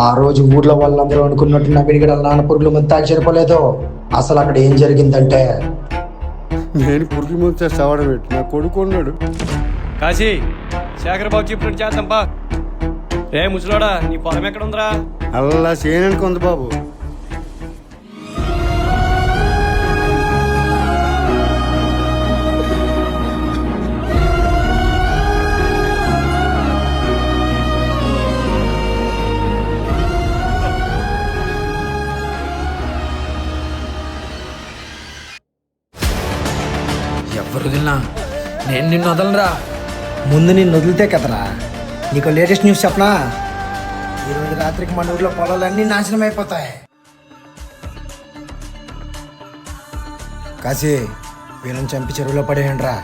ఆ రోజు ఊర్లో వాళ్ళందరూ అనుకున్నట్టు నవీన్ గడ నాన్న పురుగుల మందు తాగి చనిపోలేదు. అసలు అక్కడ ఏం జరిగిందంటే, నేను పురుగు ముందు చావడం ఏంటి? నా కొడుకు ఉన్నాడు. కాశీ శేఖర్ బాబు చెప్పినట్టు చేద్దాం బా. రే ముసలోడా, నీ పొలం ఎక్కడ ఉందిరా? అల్లా చేయడానికి ఉంది బాబు. ఎవరు వదిలినా నేను నిన్ను వదలరా. ముందు నిన్ను వదిలితే కదరా. నీకు లేటెస్ట్ న్యూస్ చెప్పనా? ఈరోజు రాత్రికి మన ఊర్లో పొలాలన్నీ నాశనం అయిపోతాయి. కాశీ వీళ్ళని చంపి చెరువులో పడేయండి రా.